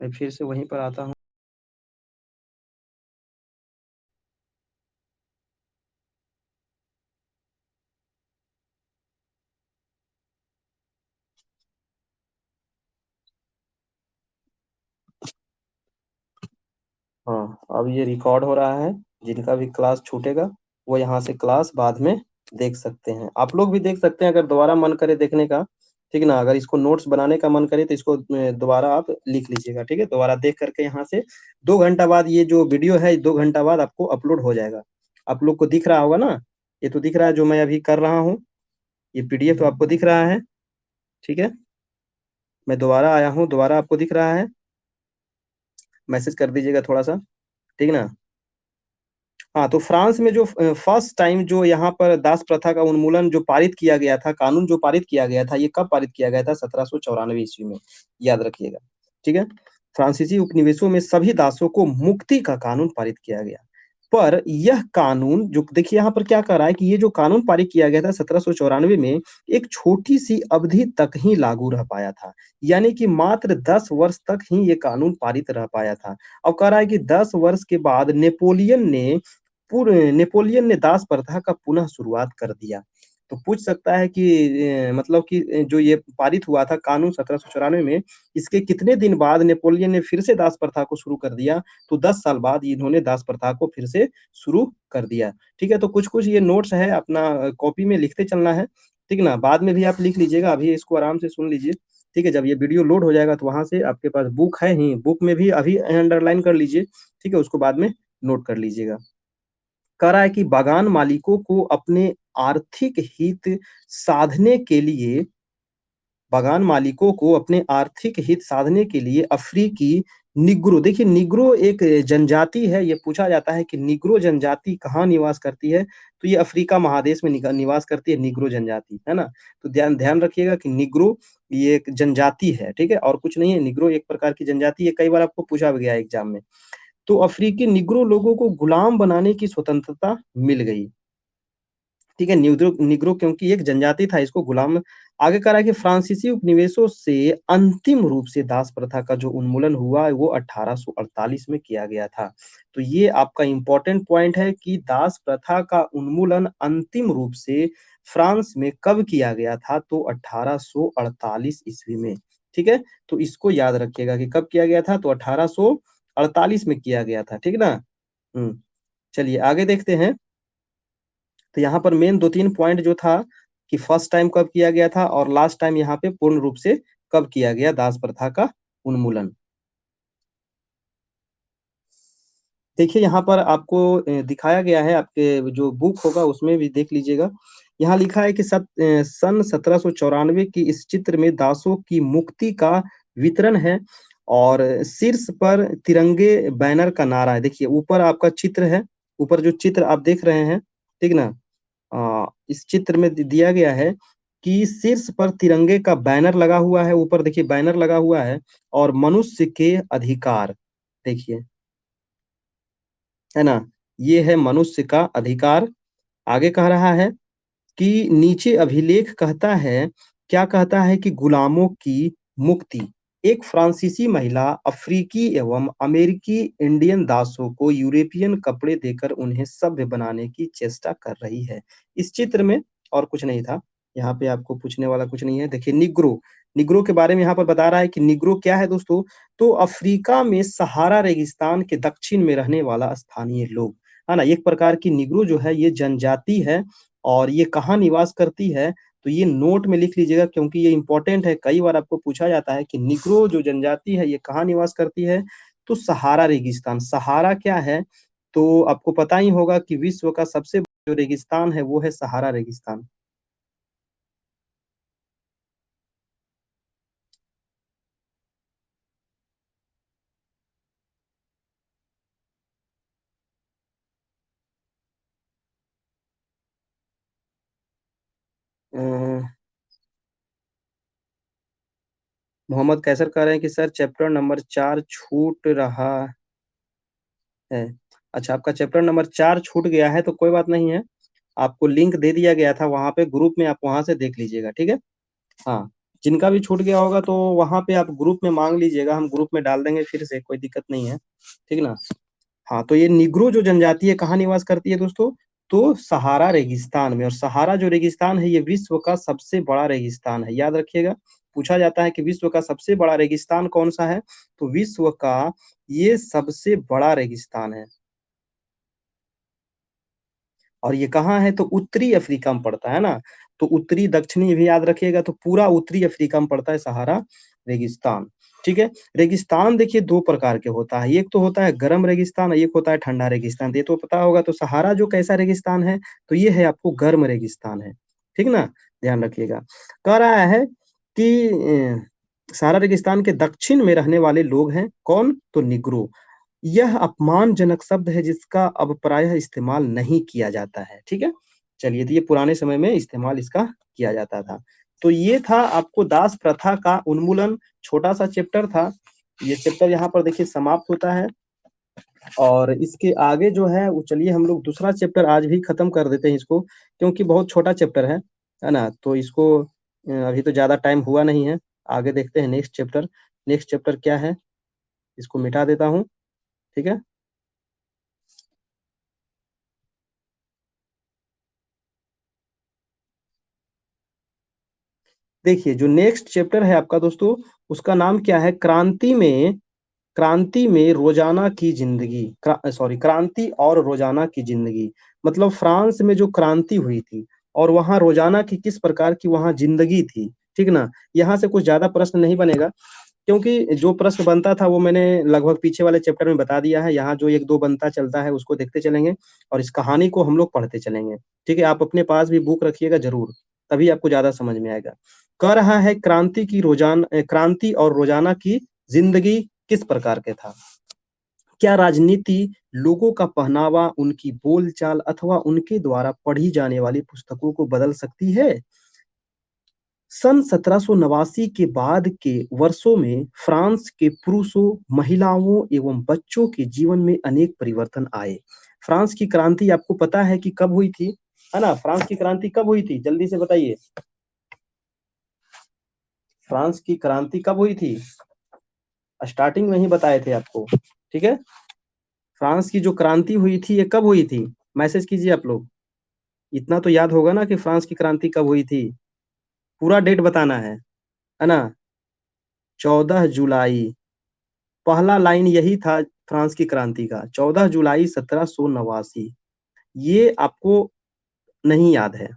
मैं फिर से वहीं पर आता हूँ। हाँ, अब ये रिकॉर्ड हो रहा है। जिनका भी क्लास छूटेगा वो यहाँ से क्लास बाद में देख सकते हैं। आप लोग भी देख सकते हैं अगर दोबारा मन करे देखने का, ठीक ना। अगर इसको नोट्स बनाने का मन करे तो इसको दोबारा आप लिख लीजिएगा, ठीक है। दोबारा देख करके यहाँ से 2 घंटा बाद ये जो वीडियो है 2 घंटा बाद आपको अपलोड हो जाएगा। आप लोग को दिख रहा होगा ना, ये तो दिख रहा है जो मैं अभी कर रहा हूँ। ये पीडीएफ तो आपको दिख रहा है, ठीक है। मैं दोबारा आया हूँ, दोबारा आपको दिख रहा है। मैसेज कर दीजिएगा थोड़ा सा, ठीक ना। हाँ, तो फ्रांस में जो फर्स्ट टाइम जो यहाँ पर दास प्रथा का उन्मूलन जो पारित किया गया था, कानून जो पारित किया गया था, ये कब पारित किया गया था? 1794 ईस्वी में, याद रखिएगा, ठीक है। फ्रांसीसी उपनिवेशों में सभी दासों को मुक्ति का कानून पारित किया गया। पर यह कानून जो देखिए यहाँ पर क्या कर रहा है कि ये जो कानून पारित किया गया था 1794 में, एक छोटी सी अवधि तक ही लागू रह पाया था। यानी कि मात्र 10 वर्ष तक ही ये कानून पारित रह पाया था। अब कह रहा है कि 10 वर्ष के बाद नेपोलियन ने दास प्रथा का पुनः शुरुआत कर दिया। तो पूछ सकता है कि मतलब कि जो ये पारित हुआ था कानून 1794 में, इसके कितने दिन बाद नेपोलियन ने फिर से दास प्रथा को शुरू कर दिया? तो 10 साल बाद इन्होंने दास प्रथा को फिर से शुरू कर दिया, ठीक है। तो कुछ कुछ ये नोट्स है, अपना कॉपी में लिखते चलना है, ठीक ना। बाद में भी आप लिख लीजिएगा, अभी इसको आराम से सुन लीजिए, ठीक है। जब ये वीडियो लोड हो जाएगा तो वहां से आपके पास बुक है ही, बुक में भी अभी अंडरलाइन कर लीजिए, ठीक है। उसको बाद में नोट कर लीजिएगा। कह रहा है कि बागान मालिकों को अपने आर्थिक हित साधने के लिए बागान मालिकों को अपने आर्थिक हित साधने के लिए अफ्रीकी निग्रो, देखिए निग्रो एक जनजाति है। ये पूछा जाता है कि निग्रो जनजाति कहाँ निवास करती है? तो ये अफ्रीका महादेश में निवास करती है निग्रो जनजाति, है ना। तो ध्यान ध्यान रखिएगा कि निग्रो ये एक जनजाति है, ठीक है, और कुछ नहीं है। निग्रो एक प्रकार की जनजाति है, कई बार आपको पूछा भी गया है एग्जाम में। तो अफ्रीकी निग्रो लोगों को गुलाम बनाने की स्वतंत्रता मिल गई, ठीक है। निग्रो निग्रो क्योंकि एक जनजाति था, इसको गुलाम। आगे कह रहा है कि फ्रांसीसी उपनिवेशों से अंतिम रूप से दास प्रथा का जो उन्मूलन हुआ वो 1848 में किया गया था। तो ये आपका इंपॉर्टेंट पॉइंट है कि दास प्रथा का उन्मूलन अंतिम रूप से फ्रांस में कब किया गया था? तो 1848 ईस्वी में, ठीक है। तो इसको याद रखिएगा कि कब किया गया था, तो 1848 में किया गया था, ठीक ना। चलिए आगे देखते हैं। तो यहाँ पर मेन 2-3 पॉइंट जो था कि फर्स्ट टाइम कब किया गया था और लास्ट टाइम यहाँ पे पूर्ण रूप से कब किया गया दास प्रथा का उन्मूलन। देखिए यहाँ पर आपको दिखाया गया है, आपके जो बुक होगा उसमें भी देख लीजिएगा। यहाँ लिखा है कि सन 1794 की इस चित्र में दासों की मुक्ति का वितरण है और शीर्ष पर तिरंगे बैनर का नारा है। देखिए ऊपर आपका चित्र है, ऊपर जो चित्र आप देख रहे हैं, ठीक ना। इस चित्र में दिया गया है कि शीर्ष पर तिरंगे का बैनर लगा हुआ है, ऊपर देखिए बैनर लगा हुआ है, और मनुष्य के अधिकार, देखिए, है ना। ये है मनुष्य का अधिकार। आगे कह रहा है कि नीचे अभिलेख कहता है, क्या कहता है कि गुलामों की मुक्ति। एक फ्रांसीसी महिला अफ्रीकी एवं अमेरिकी इंडियन दासों को यूरोपियन कपड़े देकर उन्हें सभ्य बनाने की चेष्टा कर रही है। इस चित्र में और कुछ नहीं था, यहाँ पे आपको पूछने वाला कुछ नहीं है। देखिए निग्रो, निग्रो के बारे में यहाँ पर बता रहा है कि निग्रो क्या है दोस्तों? तो अफ्रीका में सहारा रेगिस्तान के दक्षिण में रहने वाला स्थानीय लोग, है ना। एक प्रकार की निग्रो जो है ये जनजाति है, और ये कहाँ निवास करती है? तो ये नोट में लिख लीजिएगा क्योंकि ये इंपॉर्टेंट है। कई बार आपको पूछा जाता है कि निग्रो जो जनजाति है ये कहाँ निवास करती है? तो सहारा रेगिस्तान। सहारा क्या है? तो आपको पता ही होगा कि विश्व का सबसे बड़ा जो रेगिस्तान है वो है सहारा रेगिस्तान। मोहम्मद कैसर कह रहे हैं कि सर चैप्टर नंबर 4 छूट रहा है। अच्छा, आपका चैप्टर नंबर 4 छूट गया है तो कोई बात नहीं है, आपको लिंक दे दिया गया था वहां पे ग्रुप में, आप वहां से देख लीजिएगा, ठीक है। हाँ, जिनका भी छूट गया होगा तो वहाँ पे आप ग्रुप में मांग लीजिएगा, हम ग्रुप में डाल देंगे फिर से, कोई दिक्कत नहीं है, ठीक ना। हाँ, तो ये निग्रो जो जनजाति है कहाँ निवास करती है दोस्तों? तो सहारा रेगिस्तान में। और सहारा जो रेगिस्तान है ये विश्व का सबसे बड़ा रेगिस्तान है, याद रखिएगा। पूछा जाता है कि विश्व का सबसे बड़ा रेगिस्तान कौन सा है, तो विश्व का ये सबसे बड़ा रेगिस्तान है। और ये कहाँ है, तो उत्तरी अफ्रीका में पड़ता है ना। तो उत्तरी दक्षिणी भी याद रखिएगा, तो पूरा उत्तरी अफ्रीका में पड़ता है सहारा रेगिस्तान। ठीक है। रेगिस्तान देखिए दो प्रकार के होता है, एक तो होता है गर्म रेगिस्तान, एक होता है ठंडा रेगिस्तान। ये तो पता होगा। तो सहारा जो कैसा रेगिस्तान है, तो ये है आपको गर्म रेगिस्तान है, ठीक ना, ध्यान रखिएगा। कह रहा है कि सहारा रेगिस्तान के दक्षिण में रहने वाले लोग हैं कौन, तो निग्रो। यह अपमानजनक शब्द है जिसका अब प्रायः इस्तेमाल नहीं किया जाता है, ठीक है। चलिए, तो ये पुराने समय में इस्तेमाल इसका किया जाता था। तो ये था आपको दास प्रथा का उन्मूलन, छोटा सा चैप्टर था। ये चैप्टर यहाँ पर देखिए समाप्त होता है। और इसके आगे जो है वो, चलिए हम लोग दूसरा चैप्टर आज भी खत्म कर देते हैं इसको, क्योंकि बहुत छोटा चैप्टर है ना। तो इसको अभी तो ज्यादा टाइम हुआ नहीं है, आगे देखते हैं नेक्स्ट चैप्टर। नेक्स्ट चैप्टर क्या है, इसको मिटा देता हूँ, ठीक है। देखिए जो नेक्स्ट चैप्टर है आपका दोस्तों, उसका नाम क्या है, क्रांति में रोजाना की जिंदगी, सॉरी, क्रांति और रोजाना की जिंदगी। मतलब फ्रांस में जो क्रांति हुई थी और वहाँ रोजाना की किस प्रकार की वहाँ जिंदगी थी, ठीक ना। यहाँ से कुछ ज्यादा प्रश्न नहीं बनेगा, क्योंकि जो प्रश्न बनता था वो मैंने लगभग पीछे वाले चैप्टर में बता दिया है। यहाँ जो एक दो बनता चलता है उसको देखते चलेंगे, और इस कहानी को हम लोग पढ़ते चलेंगे, ठीक है। आप अपने पास भी बुक रखिएगा जरूर, तभी आपको ज्यादा समझ में आएगा। कह रहा है क्रांति और रोजाना की जिंदगी किस प्रकार के था। क्या राजनीति, लोगों का पहनावा, उनकी बोलचाल अथवा उनके द्वारा पढ़ी जाने वाली पुस्तकों को बदल सकती है। सन 1789 के बाद के वर्षों में फ्रांस के पुरुषों, महिलाओं एवं बच्चों के जीवन में अनेक परिवर्तन आए। फ्रांस की क्रांति आपको पता है कि कब हुई थी, है ना। फ्रांस की क्रांति कब हुई थी, जल्दी से बताइए। फ्रांस की क्रांति कब हुई थी, स्टार्टिंग में ही बताए थे आपको, ठीक है। फ्रांस की जो क्रांति हुई थी ये कब हुई थी, मैसेज कीजिए आप लोग। इतना तो याद होगा ना कि फ्रांस की क्रांति कब हुई थी, पूरा डेट बताना है ना। 14 जुलाई, पहला लाइन यही था फ्रांस की क्रांति का, 14 जुलाई 1789। ये आपको नहीं याद है,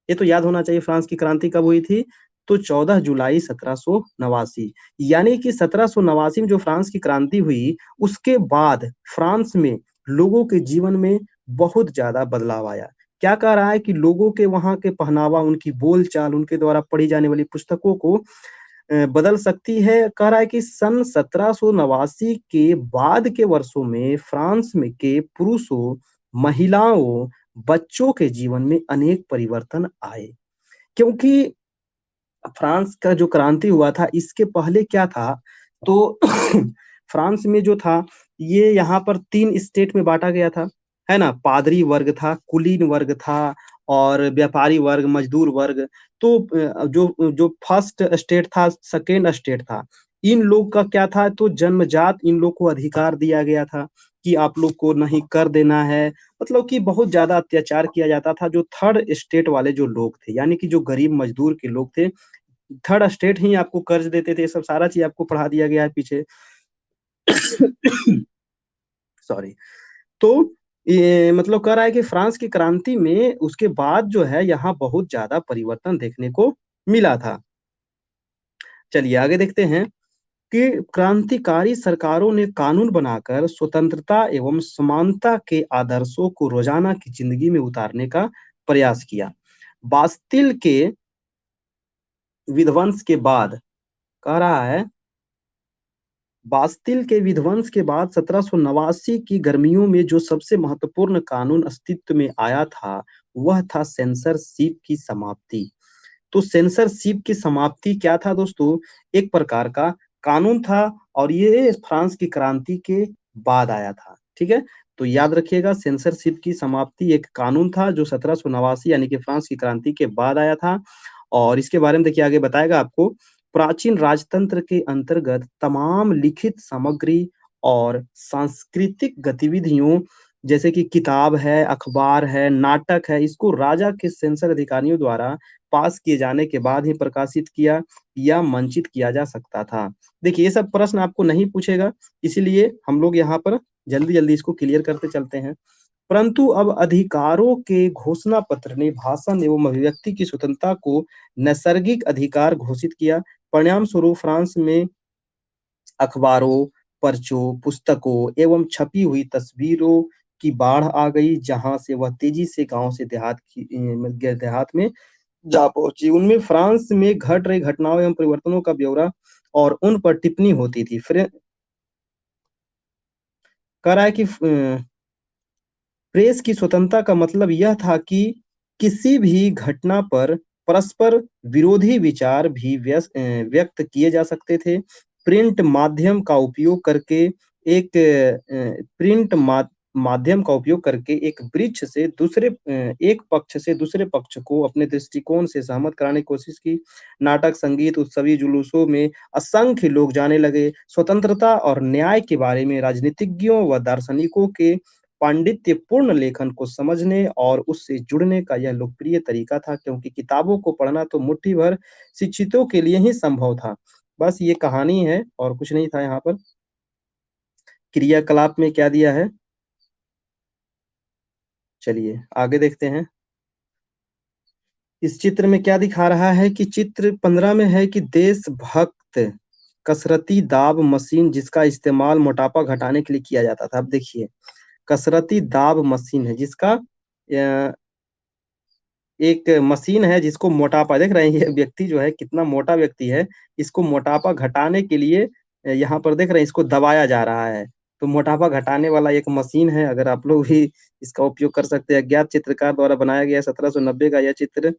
ये तो याद होना चाहिए फ्रांस की क्रांति कब हुई थी, तो 14 जुलाई 1789। यानी कि 1789 में जो फ्रांस की क्रांति हुई, उसके बाद फ्रांस में लोगों के जीवन में बहुत ज्यादा बदलाव आया। क्या कह रहा है कि लोगों के वहां के पहनावा, उनकी बोलचाल, उनके द्वारा पढ़ी जाने वाली पुस्तकों को बदल सकती है। कह रहा है कि सन 1789 के बाद के वर्षों में फ्रांस में के पुरुषों, महिलाओं, बच्चों के जीवन में अनेक परिवर्तन आए। क्योंकि फ्रांस का जो क्रांति हुआ था इसके पहले क्या था, तो फ्रांस में जो था ये यहाँ पर तीन स्टेट में बांटा गया था, है ना। पादरी वर्ग था, कुलीन वर्ग था, और व्यापारी वर्ग, मजदूर वर्ग। तो जो जो फर्स्ट स्टेट था, सेकेंड स्टेट था, इन लोग का क्या था, तो जन्मजात इन लोग को अधिकार दिया गया था कि आप लोग को नहीं कर देना है। मतलब कि बहुत ज्यादा अत्याचार किया जाता था जो थर्ड स्टेट वाले जो लोग थे, यानी कि जो गरीब मजदूर के लोग थे। थर्ड स्टेट ही आपको कर्ज देते थे, सब सारा चीज आपको पढ़ा दिया गया है पीछे। सॉरी। तो ये मतलब कह रहा है कि फ्रांस की क्रांति में उसके बाद जो है यहाँ बहुत ज्यादा परिवर्तन देखने को मिला था। चलिए आगे देखते हैं कि क्रांतिकारी सरकारों ने कानून बनाकर स्वतंत्रता एवं समानता के आदर्शों को रोजाना की जिंदगी में उतारने का प्रयास किया। बास्तिल के विध्वंस के बाद, कह रहा है, बास्तिल के विध्वंस के बाद 1789 की गर्मियों में जो सबसे महत्वपूर्ण कानून अस्तित्व में आया था, वह था सेंसरशिप की समाप्ति। तो सेंसरशिप की समाप्ति क्या था दोस्तों, एक प्रकार का कानून था, और ये फ्रांस की क्रांति के बाद आया था, ठीक है। तो याद रखिएगा, सेंसरशिप की समाप्ति एक कानून था जो 1789 यानी कि फ्रांस की क्रांति के बाद आया था। और इसके बारे में देखिए आगे बताएगा आपको प्राचीन राजतंत्र के अंतर्गत तमाम लिखित सामग्री और सांस्कृतिक गतिविधियों जैसे कि किताब है, अखबार है, नाटक है, इसको राजा के सेंसर अधिकारियों द्वारा पास किए जाने के बाद ही प्रकाशित किया या मंचित किया जा सकता था। देखिए, ये सब प्रश्न आपको नहीं पूछेगा, इसीलिए हम लोग यहाँ पर जल्दी-जल्दी इसको क्लियर करते चलते हैं। परंतु अब अधिकारों के घोषणा पत्र ने भाषण एवं अभिव्यक्ति की स्वतंत्रता को नैसर्गिक अधिकार घोषित किया। परिणाम स्वरूप फ्रांस में अखबारों, पर्चों, पुस्तकों एवं छपी हुई तस्वीरों की बाढ़ आ गई, जहां से वह तेजी से गांव से देहात में जा पहुंची। उनमें फ्रांस में घट रही घटनाओं एवं परिवर्तनों का ब्यौरा और उन पर टिप्पणी होती थी। फिर कह रहा है कि प्रेस की स्वतंत्रता का मतलब यह था कि किसी भी घटना पर परस्पर विरोधी विचार भी व्यक्त किए जा सकते थे। प्रिंट माध्यम का उपयोग करके एक प्रिंट माध्यम का उपयोग करके एक पक्ष से दूसरे पक्ष को अपने दृष्टिकोण से सहमत कराने की कोशिश की। नाटक, संगीत, उत्सवी जुलूसों में असंख्य लोग जाने लगे। स्वतंत्रता और न्याय के बारे में राजनीतिज्ञों व दार्शनिकों के पांडित्यपूर्ण लेखन को समझने और उससे जुड़ने का यह लोकप्रिय तरीका था, क्योंकि किताबों को पढ़ना तो मुट्ठी भर शिक्षितों के लिए ही संभव था। बस ये कहानी है और कुछ नहीं था यहाँ पर। क्रियाकलाप में क्या दिया है, चलिए आगे देखते हैं। इस चित्र में क्या दिखा रहा है कि चित्र 15 में है कि देशभक्त कसरती दाब मशीन जिसका इस्तेमाल मोटापा घटाने के लिए किया जाता था। अब देखिए, कसरती दाब मशीन है जिसका एक मशीन है जिसको मोटापा, देख रहे हैं ये व्यक्ति जो है कितना मोटा व्यक्ति है, इसको मोटापा घटाने के लिए यहाँ पर देख रहे हैं इसको दबाया जा रहा है। तो मोटापा घटाने वाला एक मशीन है, अगर आप लोग भी इसका उपयोग कर सकते हैं। अज्ञात चित्रकार द्वारा बनाया गया 1790 का यह चित्र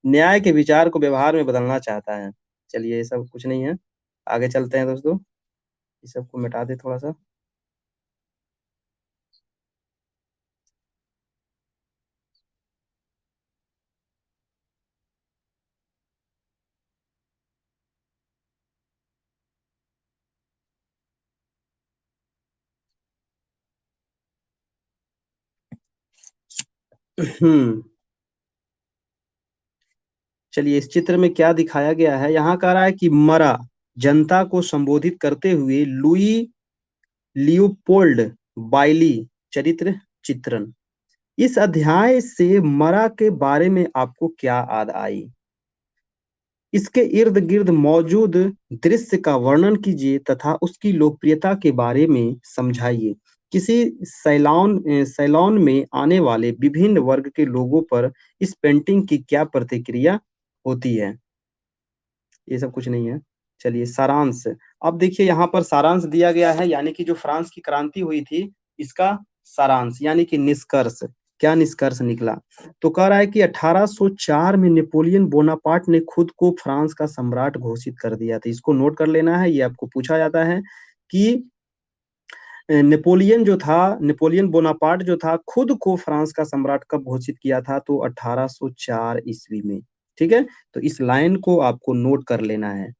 न्याय के विचार को व्यवहार में बदलना चाहता है। चलिए, ये सब कुछ नहीं है, आगे चलते हैं दोस्तों। इस सबको मिटा दे थोड़ा सा। हम्म चलिए, इस चित्र में क्या दिखाया गया है, यहाँ कह रहा है कि मरा जनता को संबोधित करते हुए लुई लियोपोल्ड बाइली चरित्र चित्रण। इस अध्याय से मरा के बारे में आपको क्या याद आई? इसके इर्द गिर्द मौजूद दृश्य का वर्णन कीजिए तथा उसकी लोकप्रियता के बारे में समझाइए। किसी सैलून में आने वाले विभिन्न वर्ग के लोगों पर इस पेंटिंग की क्या प्रतिक्रिया होती है? ये सब कुछ नहीं है। चलिए, सारांश। अब देखिए, यहाँ पर सारांश दिया गया है, यानी कि जो फ्रांस की क्रांति हुई थी इसका सारांश, यानी कि निष्कर्ष। क्या निष्कर्ष निकला? तो कह रहा है कि 1804 में नेपोलियन बोनापार्ट ने खुद को फ्रांस का सम्राट घोषित कर दिया था। इसको नोट कर लेना है, ये आपको पूछा जाता है कि नेपोलियन बोनापार्ट जो था खुद को फ्रांस का सम्राट कब घोषित किया था? तो 1804 ईस्वी में। ठीक है, तो इस लाइन को आपको नोट कर लेना है।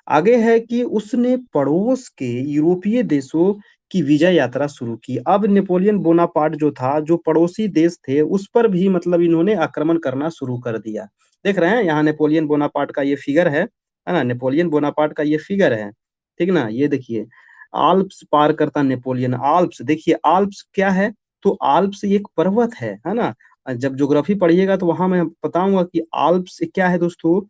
आगे है कि उसने पड़ोस के यूरोपीय देशों की विजय यात्रा शुरू की। अब नेपोलियन बोनापार्ट जो था, जो पड़ोसी देश थे उस पर भी मतलब इन्होंने आक्रमण करना शुरू कर दिया। देख रहे हैं यहाँ नेपोलियन बोनापार्ट का ये फिगर है ना, नेपोलियन बोनापार्ट का ये फिगर है, ठीक ना। ये देखिए, आल्प्स पार करता नेपोलियन। आल्प्स देखिए, आल्प्स क्या है? तो आल्प्स एक पर्वत है ना। जब ज्योग्राफी पढ़िएगा तो वहां मैं बताऊंगा कि आल्प्स क्या है दोस्तों।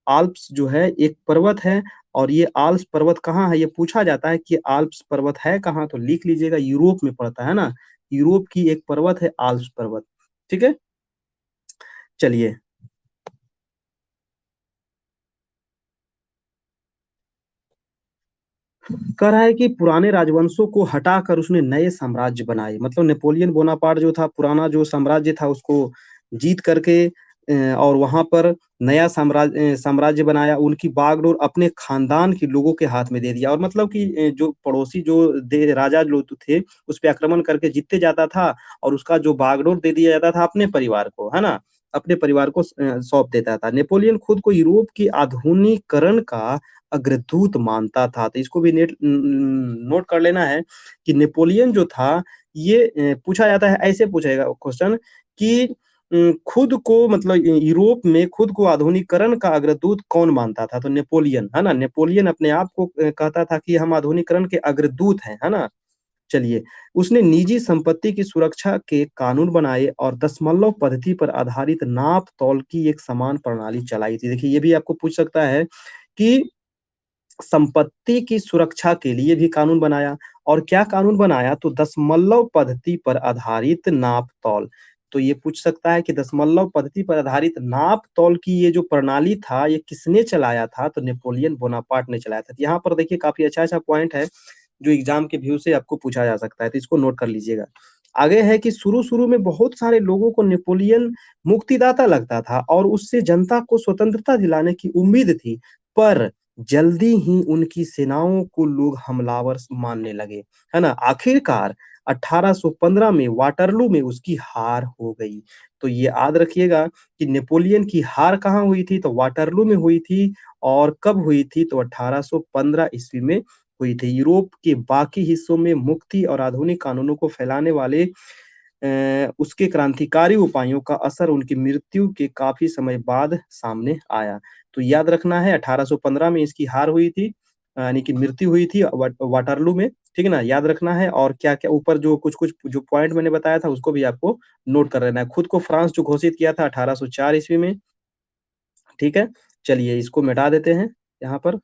आल्प्स जो है एक पर्वत है, और ये आल्प्स पर्वत कहाँ है, ये पूछा जाता है कि आल्प्स पर्वत है कहाँ, तो लिख लीजिएगा यूरोप में पड़ता है ना। यूरोप की एक पर्वत है आल्प्स पर्वत। ठीक है, चलिए। कह रहा है कि पुराने राजवंशों को हटाकर उसने नए साम्राज्य बनाए। मतलब नेपोलियन बोनापार्ट जो था, पुराना जो साम्राज्य था उसको जीत करके और वहां पर नया साम्राज्य बनाया। उनकी बागडोर अपने खानदान के लोगों के हाथ में दे दिया, और मतलब कि जो पड़ोसी जो राजा लोग थे उस पे आक्रमण करके जीतते जाता था, और उसका जो बागडोर दे दिया जाता था अपने परिवार को, है ना। अपने परिवार को सौंप देता था। नेपोलियन खुद को यूरोप की आधुनिकीकरण का अग्रदूत मानता था। तो इसको भी नोट कर लेना है कि नेपोलियन जो था ये पूछा जाता है, ऐसे पूछेगा क्वेश्चन कि खुद को मतलब यूरोप में खुद को आधुनिकीकरण का अग्रदूत कौन मानता था? तो नेपोलियन, है ना? नेपोलियन अपने आप को कहता था कि हम आधुनिकीकरण के अग्रदूत हैं, है ना? चलिए, उसने निजी संपत्ति की सुरक्षा के कानून बनाए और दशमलव पद्धति पर आधारित नाप-तौल की एक समान प्रणाली चलाई थी। देखिए, ये भी आपको पूछ सकता है कि संपत्ति की सुरक्षा के लिए भी कानून बनाया और क्या कानून बनाया? तो दशमलव पद्धति पर आधारित नाप-तौल। तो ये पूछ सकता है कि दशमलव पद्धति पर आधारित नाप-तौल की ये जो प्रणाली था, ये किसने चलाया था? तो नेपोलियन बोनापार्ट ने चलाया था। यहाँ पर देखिए काफ़ी अच्छा-अच्छा पॉइंट है, जो एग्ज़ाम के व्यू से आपको पूछा जा सकता है, तो इसको नोट कर लीजिएगा। आगे है कि शुरू-शुरू में बहुत सारे लोगों को नेपोलियन मुक्तिदाता लगता था और उससे जनता को स्वतंत्रता दिलाने की उम्मीद थी, पर जल्दी ही उनकी सेनाओं को लोग हमलावर मानने लगे, है ना? आखिरकार 1815 में वाटरलू में उसकी हार हो गई। तो ये याद रखिएगा कि नेपोलियन की हार कहाँ हुई थी? तो वाटरलू में हुई थी और कब हुई थी? तो 1815 ईस्वी में हुई थी। यूरोप के बाकी हिस्सों में मुक्ति और आधुनिक कानूनों को फैलाने वाले उसके क्रांतिकारी उपायों का असर उनकी मृत्यु के काफ़ी समय बाद सामने आया। तो याद रखना है 1815 में इसकी हार हुई थी, यानी कि मृत्यु हुई थी वाटरलू में, ठीक है ना? याद रखना है और क्या-क्या ऊपर जो कुछ-कुछ जो पॉइंट मैंने बताया था उसको भी आपको नोट कर लेना है। खुद को फ्रांस जो घोषित किया था 1804 ईस्वी में, ठीक है? चलिए इसको मिटा देते हैं यहाँ पर।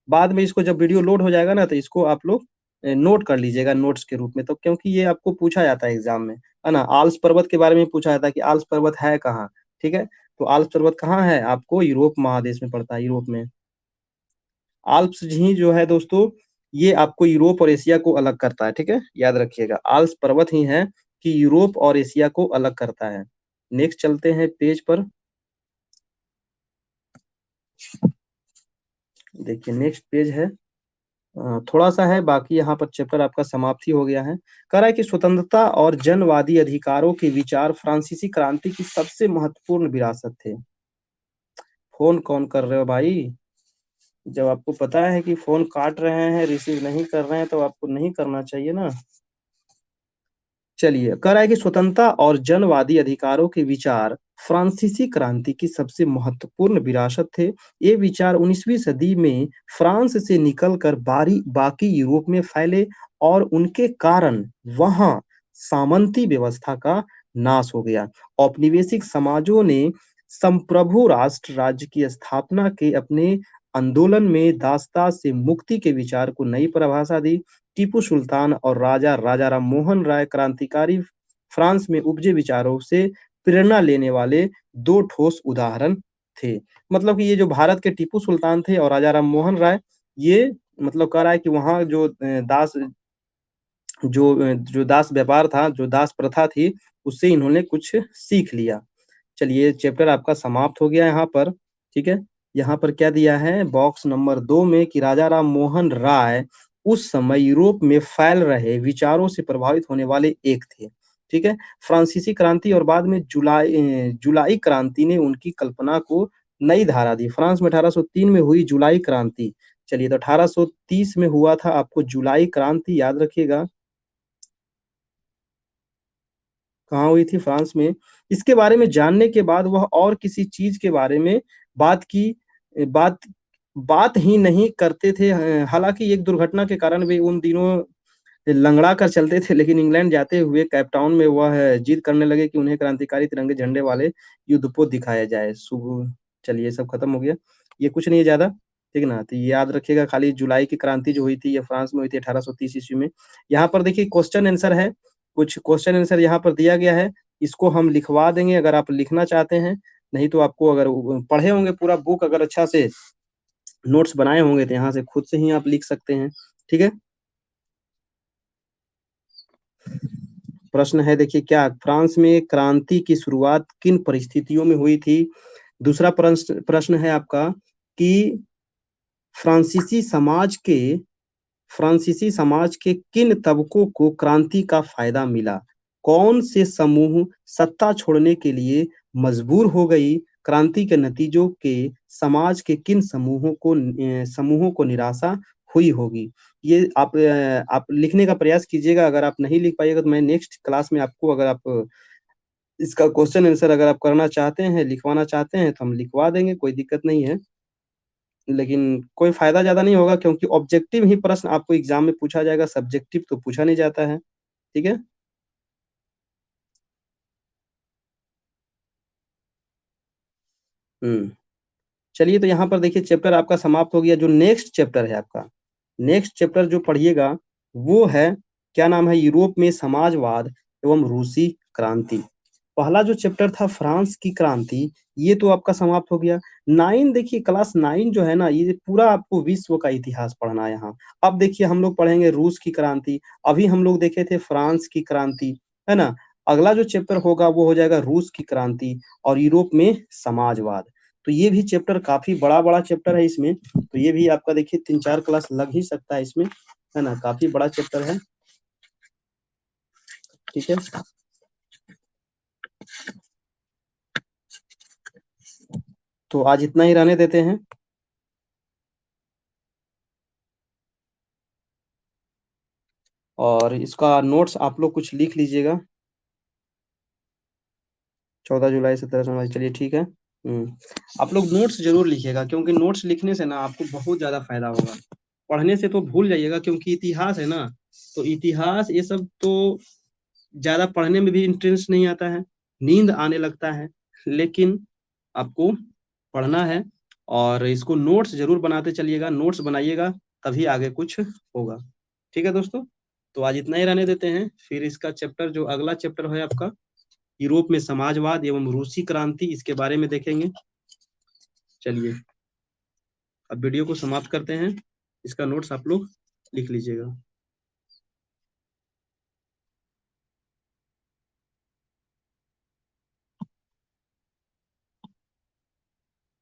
बाद में इसको जब वीडियो लोड हो जाएगा ना, तो इसको आप लोग नोट कर लीजिएगा नोट्स के रूप में, तो क्योंकि ये आपको पूछा जाता है एग्ज़ाम में, है ना? आल्प्स पर्वत के बारे में पूछा जाता है कि आल्प्स पर्वत है कहाँ? ठीक है? तो आल्प्स पर्वत कहाँ है? आपको यूरोप महादेश में पड़ता है, यूरोप में। आल्प्स ही जो है दोस्तों, ये आपको यूरोप और एशिया को अलग करता है, ठीक है? याद रखिएगा, आल्प्स पर्वत ही है कि यूरोप और एशिया को अलग करता है। नेक्स्ट चलते हैं पेज पर। देखिए नेक्स्ट पेज है। थोड़ा-सा है, बाकी यहाँ पर चैप्टर आपका समाप्ति हो गया है। कह रहा है कि स्वतंत्रता और जनवादी अधिकारों के विचार फ्रांसीसी क्रांति की सबसे महत्वपूर्ण विरासत थे। फ़ोन कौन कर रहे हो भाई? जब आपको पता है कि फ़ोन काट रहे हैं, रिसीव नहीं कर रहे हैं, तो आपको नहीं करना चाहिए ना। चलिए, कह रहा है कि स्वतंत्रता और जनवादी अधिकारों के विचार फ्रांसीसी क्रांति की सबसे महत्वपूर्ण विरासत थे। ये विचार 19वीं सदी में फ्रांस से निकलकर बाकी यूरोप में फैले और उनके कारण वहाँ सामंती व्यवस्था का नाश हो गया। औपनिवेशिक समाजों ने संप्रभु राष्ट्र राज्य की स्थापना के अपने आंदोलन में दासता से मुक्ति के विचार को नई परिभाषा दी। टीपू सुल्तान और राजा राजा राममोहन राय क्रांतिकारी फ्रांस में उपजे विचारों से प्रेरणा लेने वाले दो ठोस उदाहरण थे। मतलब कि ये जो भारत के टीपू सुल्तान थे और राजा राममोहन राय, ये मतलब कह रहा है कि वहाँ जो जो दास व्यापार था, जो दास प्रथा थी, उससे इन्होंने कुछ सीख लिया। चलिए चैप्टर आपका समाप्त हो गया यहाँ पर, ठीक है? यहाँ पर क्या दिया है बॉक्स नंबर 2 में कि राजा राम मोहन राय उस समय यूरोप में फैल रहे विचारों से प्रभावित होने वाले एक थे, ठीक है? फ्रांसीसी क्रांति और बाद में जुलाई क्रांति ने उनकी कल्पना को नई धारा दी। फ्रांस में 1803 में हुई जुलाई क्रांति। चलिए तो 1830 में हुआ था आपको जुलाई क्रांति, याद रखिएगा। कहाँ हुई थी? फ्रांस में। इसके बारे में जानने के बाद वह और किसी चीज़ के बारे में बात की बात बात ही नहीं करते थे। हालाँकि एक दुर्घटना के कारण वे उन दिनों लँगड़ा कर चलते थे, लेकिन इंग्लैंड जाते हुए केप टाउन में वह जिद करने लगे कि उन्हें क्रांतिकारी तिरंगे झंडे वाले युद्धपोत दिखाया जाए। चलिए सब खत्म हो गया। ये कुछ नहीं है ज़्यादा, ठीक है ना? तो ये याद रखिएगा खाली जुलाई की क्रांति जो हुई थी, ये फ्रांस में हुई थी 1830 ईस्वी में। यहाँ पर देखिए क्वेश्चन आंसर है, कुछ क्वेश्चन आंसर यहाँ पर दिया गया है, इसको हम लिखवा देंगे अगर आप लिखना चाहते हैं, नहीं तो आपको अगर पढ़े होंगे पूरा बुक अगर अच्छा से नोट्स बनाए होंगे तो यहाँ से खुद से ही आप लिख सकते हैं, ठीक है? प्रश्न है देखिए क्या फ्रांस में क्रांति की शुरुआत किन परिस्थितियों में हुई थी? दूसरा प्रश्न प्रश्न है आपका कि फ्रांसीसी समाज के फ्रांसीसी समाज के किन तबकों को क्रांति का फायदा मिला? कौन से समूह सत्ता छोड़ने के लिए मजबूर हो गई? क्रांति के नतीजों के समाज के किन समूहों को निराशा हुई होगी? ये आप लिखने का प्रयास कीजिएगा। अगर आप नहीं लिख पाइएगा तो मैं नेक्स्ट क्लास में आपको, अगर आप इसका क्वेश्चन आंसर अगर आप करना चाहते हैं, लिखवाना चाहते हैं, तो हम लिखवा देंगे, कोई दिक्कत नहीं है। लेकिन कोई फ़ायदा ज़्यादा नहीं होगा, क्योंकि ऑब्जेक्टिव ही प्रश्न आपको एग्ज़ाम में पूछा जाएगा, सब्जेक्टिव तो पूछा नहीं जाता है। ठीक है? हुँ। चलिए, तो यहाँ पर देखिए चैप्टर आपका समाप्त हो गया। जो नेक्स्ट चैप्टर है आपका, नेक्स्ट चैप्टर जो पढ़िएगा वो है, क्या नाम है, यूरोप में समाजवाद एवं रूसी क्रांति। पहला जो चैप्टर था फ्रांस की क्रांति, ये तो आपका समाप्त हो गया। 9 देखिए, क्लास 9 जो है ना, ये पूरा आपको विश्व का इतिहास पढ़ना है यहाँ। अब देखिए हम लोग पढ़ेंगे रूस की क्रांति। अभी हम लोग देखे थे फ्रांस की क्रांति, है ना? अगला जो चैप्टर होगा वो हो जाएगा रूस की क्रांति और यूरोप में समाजवाद। तो ये भी चैप्टर काफ़ी बड़ा-बड़ा चैप्टर है इसमें, तो ये भी आपका देखिए 3-4 क्लास लग ही सकता है इसमें, है ना? काफ़ी बड़ा चैप्टर है, ठीक है? तो आज इतना ही रहने देते हैं, और इसका नोट्स आप लोग कुछ लिख लीजिएगा। 14 जुलाई से 13 जनवरी, चलिए ठीक है। आप लोग नोट्स ज़रूर लिखिएगा, क्योंकि नोट्स लिखने से ना आपको बहुत ज़्यादा फ़ायदा होगा। पढ़ने से तो भूल जाइएगा, क्योंकि इतिहास है ना, तो इतिहास ये सब तो ज़्यादा पढ़ने में भी इंटरेस्ट नहीं आता है, नींद आने लगता है। लेकिन आपको पढ़ना है, और इसको नोट्स ज़रूर बनाते चलिएगा, नोट्स बनाइएगा, तभी आगे कुछ होगा। ठीक है दोस्तों? तो आज इतना ही रहने देते हैं, फिर इसका चैप्टर जो अगला चैप्टर है आपका, यूरोप में समाजवाद एवं रूसी क्रांति, इसके बारे में देखेंगे। चलिए, अब वीडियो को समाप्त करते हैं। इसका नोट्स आप लोग लिख लीजिएगा।